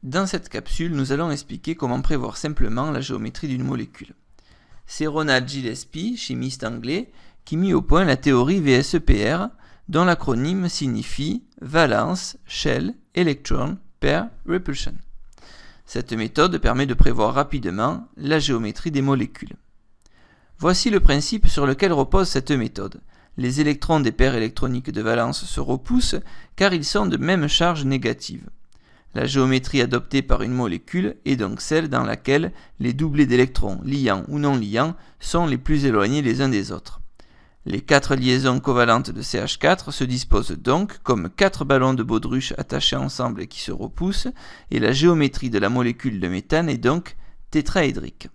Dans cette capsule, nous allons expliquer comment prévoir simplement la géométrie d'une molécule. C'est Ronald Gillespie, chimiste anglais, qui mit au point la théorie VSEPR, dont l'acronyme signifie Valence, Shell, Electron, Pair, Repulsion. Cette méthode permet de prévoir rapidement la géométrie des molécules. Voici le principe sur lequel repose cette méthode. Les électrons des paires électroniques de valence se repoussent car ils sont de même charge négative. La géométrie adoptée par une molécule est donc celle dans laquelle les doublés d'électrons, liants ou non liants, sont les plus éloignés les uns des autres. Les 4 liaisons covalentes de CH4 se disposent donc comme 4 ballons de baudruche attachés ensemble et qui se repoussent, et la géométrie de la molécule de méthane est donc tétraédrique.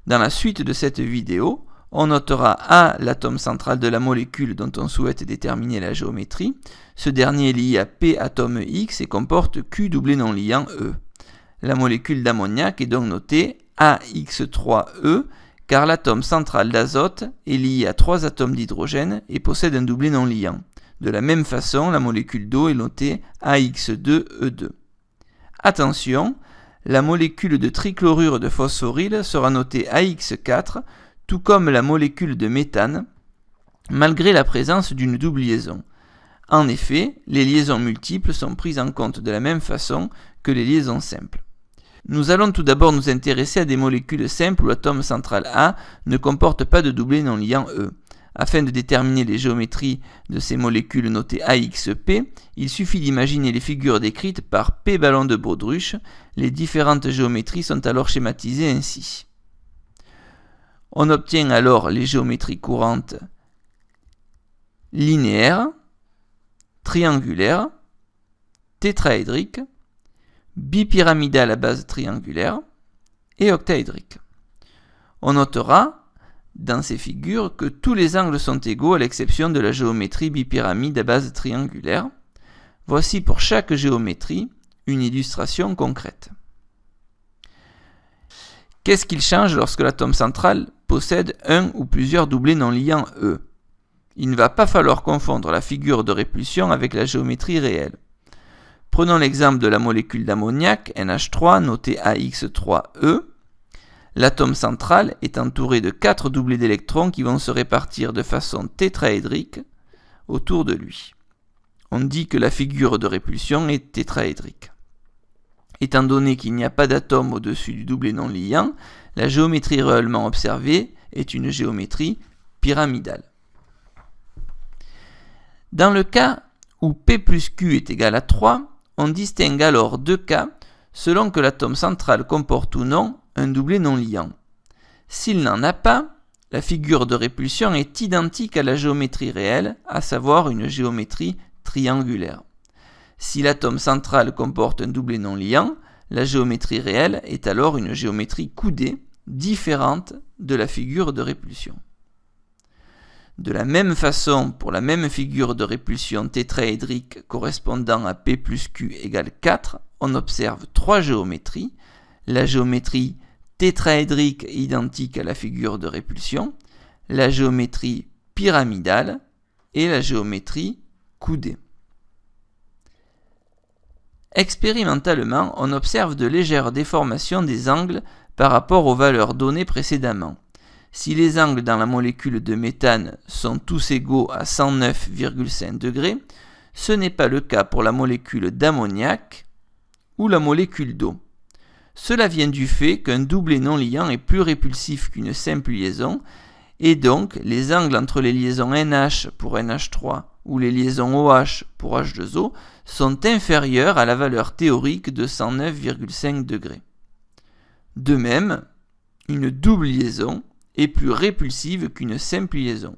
Dans la suite de cette vidéo, on notera A, l'atome central de la molécule dont on souhaite déterminer la géométrie. Ce dernier est lié à P atome X et comporte Q doublé non liant E. La molécule d'ammoniac est donc notée AX3E car l'atome central d'azote est lié à 3 atomes d'hydrogène et possède un doublé non liant. De la même façon, la molécule d'eau est notée AX2E2. Attention, la molécule de trichlorure de phosphoryle sera notée AX4, tout comme la molécule de méthane, malgré la présence d'une double liaison. En effet, les liaisons multiples sont prises en compte de la même façon que les liaisons simples. Nous allons tout d'abord nous intéresser à des molécules simples où l'atome central A ne comporte pas de doublé non liant E. Afin de déterminer les géométries de ces molécules notées AXP, il suffit d'imaginer les figures décrites par P ballons de baudruche. Les différentes géométries sont alors schématisées ainsi. On obtient alors les géométries courantes linéaires, triangulaires, tétraédriques, bipyramidales à base triangulaire et octaédriques. On notera dans ces figures que tous les angles sont égaux à l'exception de la géométrie bipyramide à base triangulaire. Voici pour chaque géométrie une illustration concrète. Qu'est-ce qu'il change lorsque l'atome central possède un ou plusieurs doublés non liants E? Il ne va pas falloir confondre la figure de répulsion avec la géométrie réelle. Prenons l'exemple de la molécule d'ammoniac, NH3, notée AX3E. L'atome central est entouré de 4 doublés d'électrons qui vont se répartir de façon tétraédrique autour de lui. On dit que la figure de répulsion est tétraédrique. Étant donné qu'il n'y a pas d'atome au-dessus du doublé non liant, la géométrie réellement observée est une géométrie pyramidale. Dans le cas où P plus Q est égal à 3, on distingue alors deux cas selon que l'atome central comporte ou non un doublé non liant. S'il n'en a pas, la figure de répulsion est identique à la géométrie réelle, à savoir une géométrie triangulaire. Si l'atome central comporte un doublé non liant, la géométrie réelle est alors une géométrie coudée, différente de la figure de répulsion. De la même façon, pour la même figure de répulsion tétraédrique correspondant à P plus Q égale 4, on observe 3 géométries. La géométrie tétraédrique identique à la figure de répulsion, la géométrie pyramidale et la géométrie coudée. Expérimentalement, on observe de légères déformations des angles par rapport aux valeurs données précédemment. Si les angles dans la molécule de méthane sont tous égaux à 109,5 degrés, ce n'est pas le cas pour la molécule d'ammoniac ou la molécule d'eau. Cela vient du fait qu'un doublé non liant est plus répulsif qu'une simple liaison, et donc les angles entre les liaisons NH pour NH3 ou les liaisons OH pour H2O sont inférieurs à la valeur théorique de 109,5 degrés. De même, une double liaison est plus répulsive qu'une simple liaison,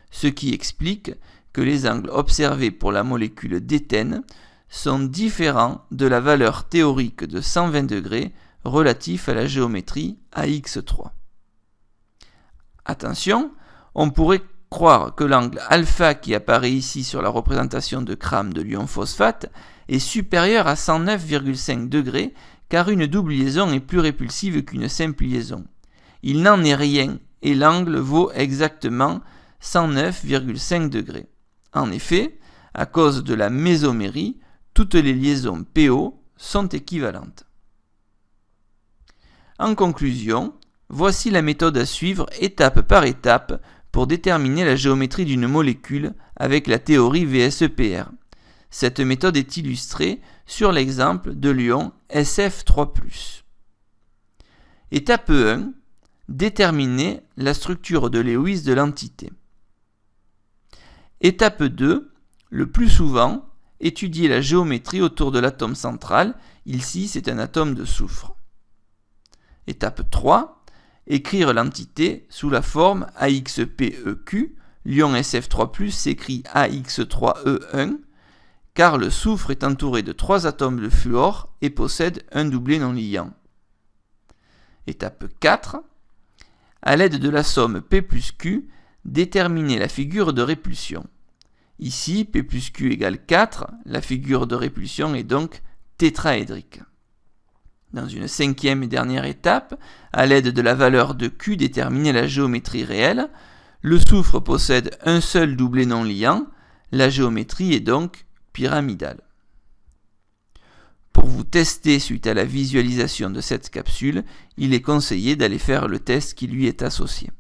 ce qui explique que les angles observés pour la molécule d'éthène sont différents de la valeur théorique de 120 degrés relatif à la géométrie AX3. Attention, on pourrait croire que l'angle alpha qui apparaît ici sur la représentation de Cram de l'ion phosphate est supérieur à 109,5 degrés car une double liaison est plus répulsive qu'une simple liaison. Il n'en est rien et l'angle vaut exactement 109,5 degrés. En effet, à cause de la mésomérie, toutes les liaisons PO sont équivalentes. En conclusion, voici la méthode à suivre étape par étape pour déterminer la géométrie d'une molécule avec la théorie VSEPR. Cette méthode est illustrée sur l'exemple de l'ion SF3+. Étape 1. Déterminer la structure de Lewis de l'entité. Étape 2. Le plus souvent, étudier la géométrie autour de l'atome central. Ici, c'est un atome de soufre. Étape 3. Écrire l'entité sous la forme AXPEQ. L'ion SF3+, s'écrit AX3E1, car le soufre est entouré de 3 atomes de fluor et possède un doublet non liant. Étape 4. À l'aide de la somme P plus Q, déterminer la figure de répulsion. Ici, P plus Q égale 4, la figure de répulsion est donc tétraédrique. Dans une 5e et dernière étape, à l'aide de la valeur de Q, déterminer la géométrie réelle. Le soufre possède un seul doublet non liant, la géométrie est donc pyramidale. Pour vous tester suite à la visualisation de cette capsule, il est conseillé d'aller faire le test qui lui est associé.